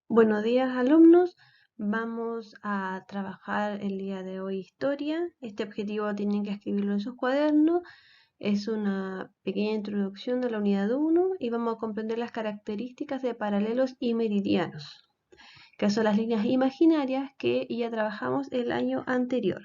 Buenos días, alumnos. Vamos a trabajar el día de hoy historia. Este objetivo tienen que escribirlo en sus cuadernos. Es una pequeña introducción de la unidad 1 y vamos a comprender las características de paralelos y meridianos, que son las líneas imaginarias que ya trabajamos el año anterior.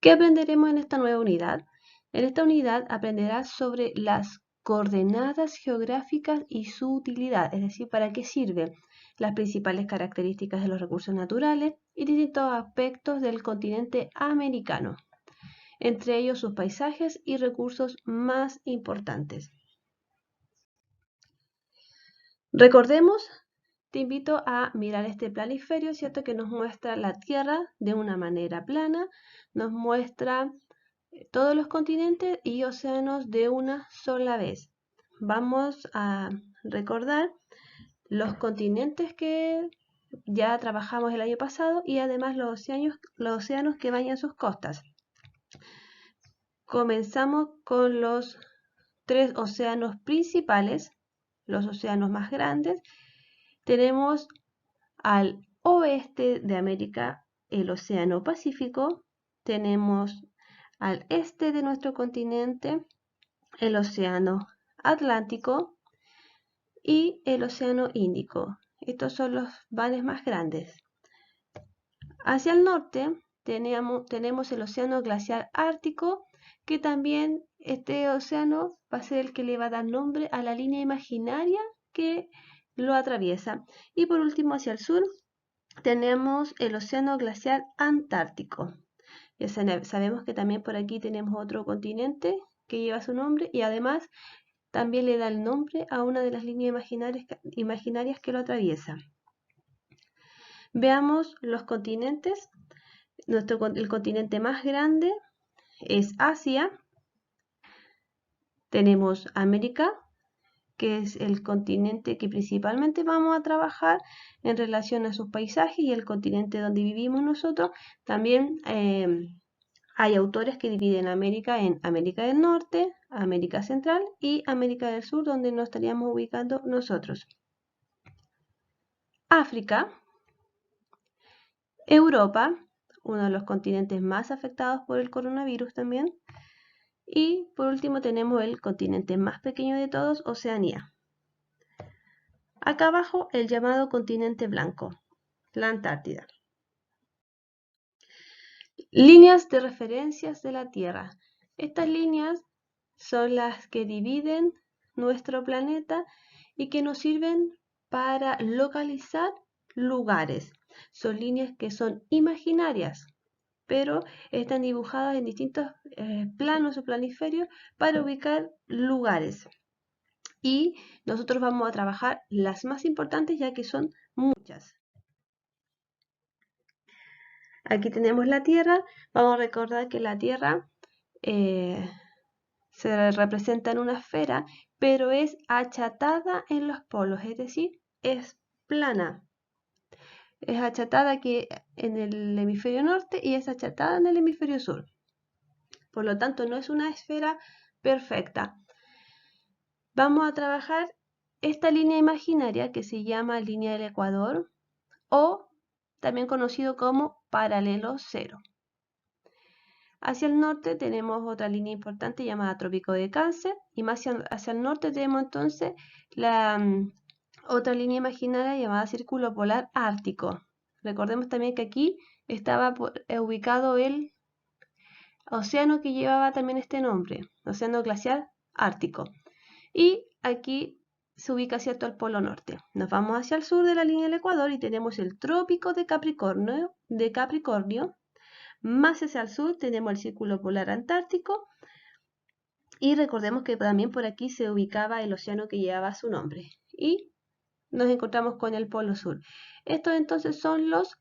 ¿Qué aprenderemos en esta nueva unidad? En esta unidad aprenderás sobre las coordenadas geográficas y su utilidad, es decir, para qué sirven, las principales características de los recursos naturales y distintos aspectos del continente americano, entre ellos sus paisajes y recursos más importantes. Recordemos, te invito a mirar este planisferio, ¿cierto? Que nos muestra la Tierra de una manera plana, nos muestra todos los continentes y océanos de una sola vez. Vamos a recordar los continentes que ya trabajamos el año pasado y además los océanos que bañan sus costas. Comenzamos con los tres océanos principales, los océanos más grandes. Tenemos al oeste de América el océano Pacífico, tenemos al este de nuestro continente el océano Atlántico y el océano Índico. Estos son los mares más grandes. Hacia el norte tenemos el océano glaciar ártico, que también este océano va a ser el que le va a dar nombre a la línea imaginaria que lo atraviesa. Y por último, hacia el sur, tenemos el océano glaciar antártico. Ya sabemos que también por aquí tenemos otro continente que lleva su nombre y además también le da el nombre a una de las líneas imaginarias que lo atraviesa. Veamos los continentes. El continente más grande es Asia. Tenemos América, que es el continente que principalmente vamos a trabajar en relación a sus paisajes y el continente donde vivimos nosotros. También hay autores que dividen América en América del Norte, América Central y América del Sur, donde nos estaríamos ubicando nosotros. África, Europa, uno de los continentes más afectados por el coronavirus también. Y por último tenemos el continente más pequeño de todos, Oceanía. Acá abajo el llamado continente blanco, la Antártida. Líneas de referencias de la Tierra. Estas líneas son las que dividen nuestro planeta y que nos sirven para localizar lugares. Son líneas que son imaginarias, pero están dibujadas en distintos planos o planisferios para ubicar lugares. Y nosotros vamos a trabajar las más importantes ya que son muchas. Aquí tenemos la Tierra. Vamos a recordar que la Tierra se representa en una esfera, pero es achatada en los polos, es decir, es plana. Es achatada aquí en el hemisferio norte y es achatada en el hemisferio sur. Por lo tanto, no es una esfera perfecta. Vamos a trabajar esta línea imaginaria que se llama línea del Ecuador o también conocido como paralelo cero. Hacia el norte tenemos otra línea importante llamada Trópico de Cáncer y más hacia el norte tenemos entonces la otra línea imaginaria llamada Círculo Polar Ártico. Recordemos también que aquí estaba ubicado el océano que llevaba también este nombre, Océano Glaciar Ártico. Y aquí se ubica cierto el polo norte. Nos vamos hacia el sur de la línea del Ecuador y tenemos el Trópico de Capricornio. Más hacia el sur tenemos el Círculo Polar Antártico y recordemos que también por aquí se ubicaba el océano que llevaba su nombre y nos encontramos con el Polo Sur. Estos entonces son los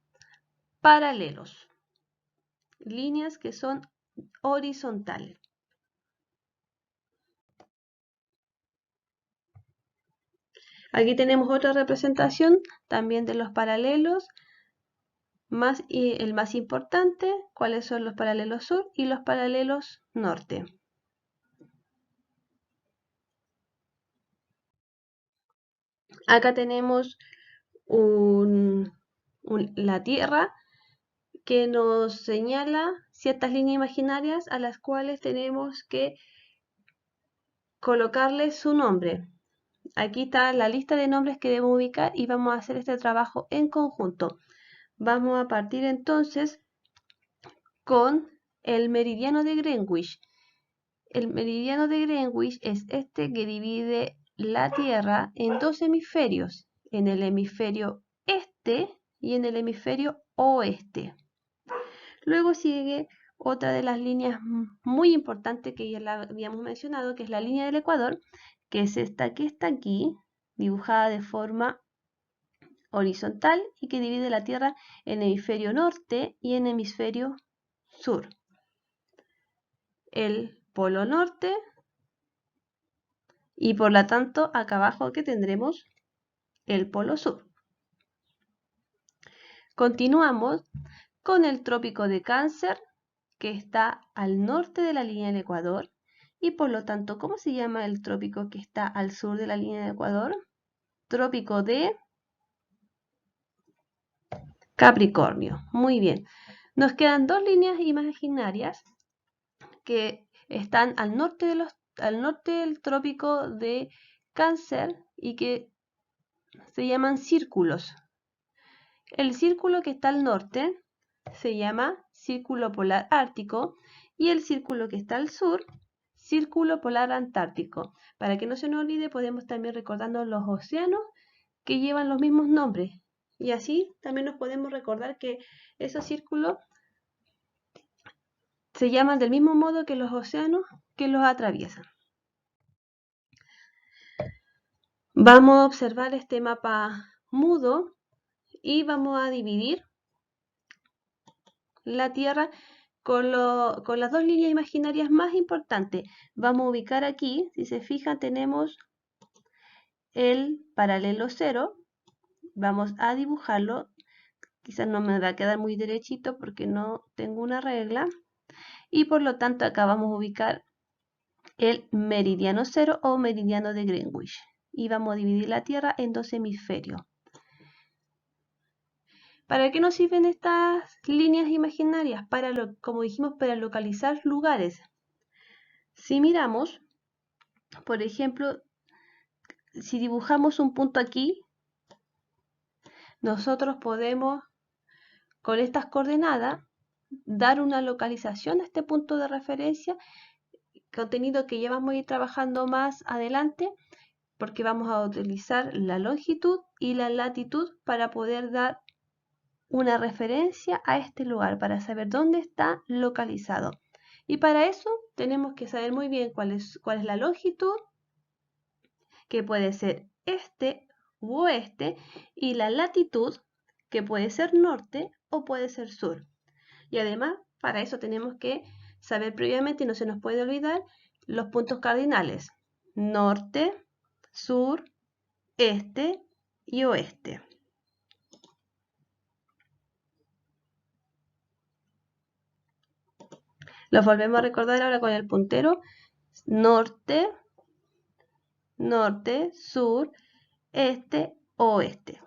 paralelos, líneas que son horizontales. Aquí tenemos otra representación también de los paralelos, el más importante, cuáles son los paralelos sur y los paralelos norte. Acá tenemos la Tierra que nos señala ciertas líneas imaginarias a las cuales tenemos que colocarle su nombre. Aquí está la lista de nombres que debo ubicar y vamos a hacer este trabajo en conjunto. Vamos a partir entonces con el meridiano de Greenwich. El meridiano de Greenwich es este que divide la Tierra en dos hemisferios, en el hemisferio este y en el hemisferio oeste. Luego sigue otra de las líneas muy importantes que ya la habíamos mencionado, que es la línea del Ecuador, que es esta que está aquí, dibujada de forma horizontal y que divide la Tierra en hemisferio norte y en hemisferio sur. El polo norte y por lo tanto acá abajo que tendremos el polo sur. Continuamos con el trópico de Cáncer, que está al norte de la línea del Ecuador, y por lo tanto, ¿cómo se llama el trópico que está al sur de la línea del Ecuador? Trópico de Capricornio. Muy bien. Nos quedan dos líneas imaginarias que están al norte del trópico de Cáncer y que se llaman círculos. El círculo que está al norte se llama Círculo Polar Ártico y el círculo que está al sur, Círculo Polar Antártico. Para que no se nos olvide, podemos también recordando los océanos que llevan los mismos nombres. Y así también nos podemos recordar que esos círculos se llaman del mismo modo que los océanos que los atraviesan. Vamos a observar este mapa mudo y vamos a dividir la Tierra con las dos líneas imaginarias más importantes. Vamos a ubicar aquí, si se fijan, tenemos el paralelo 0. Vamos a dibujarlo. Quizás no me va a quedar muy derechito porque no tengo una regla. Y por lo tanto acá vamos a ubicar el meridiano 0 o meridiano de Greenwich. Y vamos a dividir la Tierra en dos hemisferios. ¿Para qué nos sirven estas líneas imaginarias? Como dijimos, para localizar lugares. Si miramos, por ejemplo, si dibujamos un punto aquí, nosotros podemos, con estas coordenadas, dar una localización a este punto de referencia, contenido que ya vamos a ir trabajando más adelante, porque vamos a utilizar la longitud y la latitud para poder dar una referencia a este lugar, para saber dónde está localizado. Y para eso tenemos que saber muy bien cuál es la longitud, que puede ser este u oeste, y la latitud, que puede ser norte o puede ser sur. Y además, para eso tenemos que saber previamente, y no se nos puede olvidar, los puntos cardinales: norte, sur, este y oeste. Los volvemos a recordar ahora con el puntero: norte, norte, sur, este, oeste.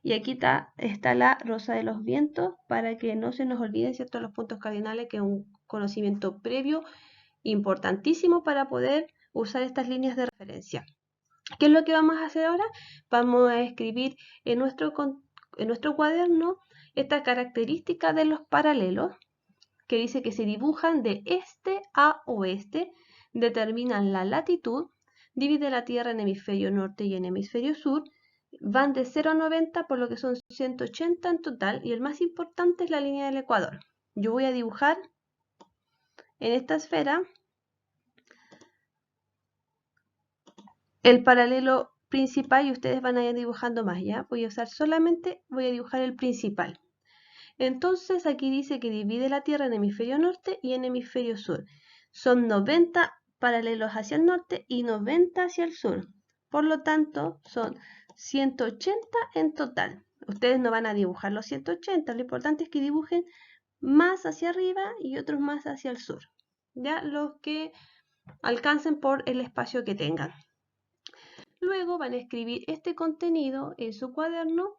Y aquí está la rosa de los vientos para que no se nos olviden, ¿cierto?, los puntos cardinales, que es un conocimiento previo importantísimo para poder usar estas líneas de referencia. ¿Qué es lo que vamos a hacer ahora? Vamos a escribir en nuestro cuaderno esta característica de los paralelos, que dice que se dibujan de este a oeste, determinan la latitud, divide la Tierra en hemisferio norte y en hemisferio sur, van de 0 a 90, por lo que son 180 en total, y el más importante es la línea del Ecuador. Yo voy a dibujar en esta esfera el paralelo principal y ustedes van a ir dibujando más, ¿ya? Voy a dibujar el principal. Entonces aquí dice que divide la Tierra en hemisferio norte y en hemisferio sur. Son 90 paralelos hacia el norte y 90 hacia el sur. Por lo tanto, son 180 en total. Ustedes no van a dibujar los 180, lo importante es que dibujen más hacia arriba y otros más hacia el sur. Ya los que alcancen por el espacio que tengan. Luego van a escribir este contenido en su cuaderno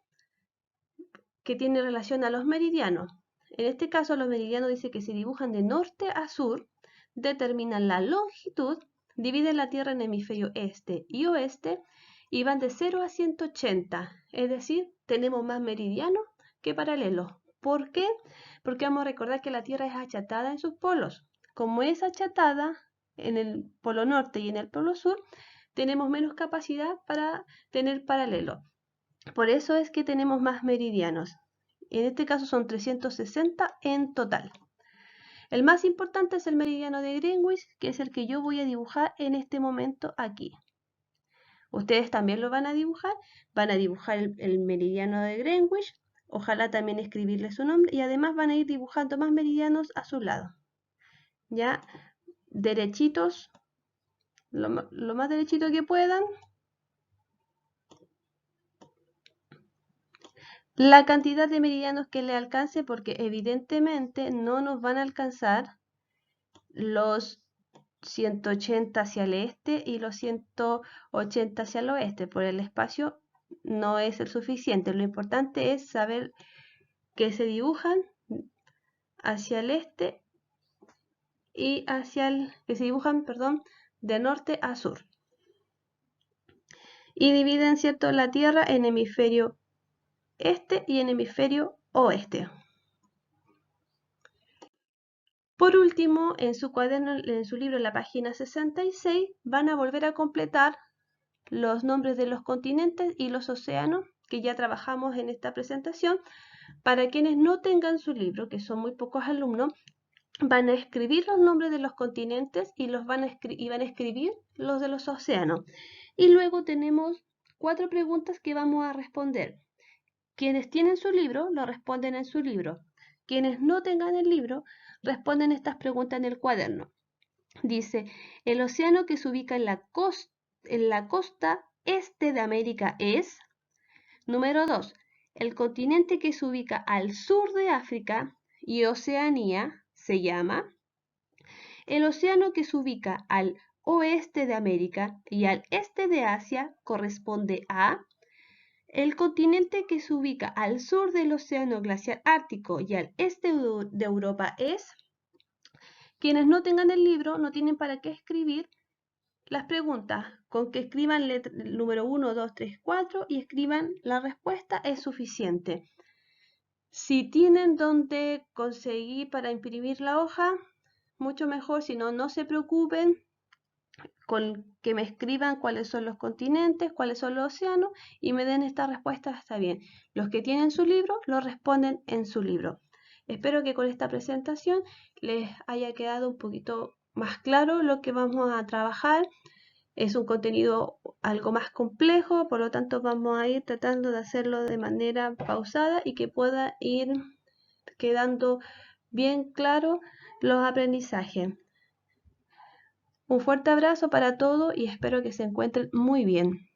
que tiene relación a los meridianos. En este caso, los meridianos dice que se dibujan de norte a sur, determinan la longitud, dividen la Tierra en hemisferio este y oeste y van de 0 a 180. Es decir, tenemos más meridianos que paralelos. ¿Por qué? Porque vamos a recordar que la Tierra es achatada en sus polos. Como es achatada en el polo norte y en el polo sur, tenemos menos capacidad para tener paralelo. Por eso es que tenemos más meridianos. En este caso son 360 en total. El más importante es el meridiano de Greenwich, que es el que yo voy a dibujar en este momento aquí. Ustedes también lo van a dibujar el meridiano de Greenwich, ojalá también escribirle su nombre y además van a ir dibujando más meridianos a su lado. Ya derechitos, lo más derechito que puedan. La cantidad de meridianos que le alcance, porque evidentemente no nos van a alcanzar los 180 hacia el este y los 180 hacia el oeste. Por el espacio no es el suficiente. Lo importante es saber que se dibujan hacia el este y que se dibujan, perdón, de norte a sur. Y dividen, ¿cierto?, la Tierra en hemisferio este y en hemisferio oeste. Por último, en su cuaderno, en su libro, en la página 66, van a volver a completar los nombres de los continentes y los océanos que ya trabajamos en esta presentación. Para quienes no tengan su libro, que son muy pocos alumnos, van a escribir los nombres de los continentes y van a escribir los de los océanos. Y luego tenemos 4 preguntas que vamos a responder. Quienes tienen su libro, lo responden en su libro. Quienes no tengan el libro, responden estas preguntas en el cuaderno. Dice, el océano que se ubica en la costa este de América es. Número 2, el continente que se ubica al sur de África y Oceanía se llama. El océano que se ubica al oeste de América y al este de Asia corresponde a. El continente que se ubica al sur del océano glaciar ártico y al este de Europa es. Quienes no tengan el libro no tienen para qué escribir las preguntas. Con que escriban el número 1, 2, 3, 4 y escriban la respuesta es suficiente. Si tienen donde conseguir para imprimir la hoja, mucho mejor. Si no, no se preocupen con que me escriban cuáles son los continentes, cuáles son los océanos y me den esta respuesta, está bien. Los que tienen su libro lo responden en su libro. Espero que con esta presentación les haya quedado un poquito más claro lo que vamos a trabajar. Es un contenido algo más complejo, por lo tanto vamos a ir tratando de hacerlo de manera pausada y que pueda ir quedando bien claro los aprendizajes. Un fuerte abrazo para todos y espero que se encuentren muy bien.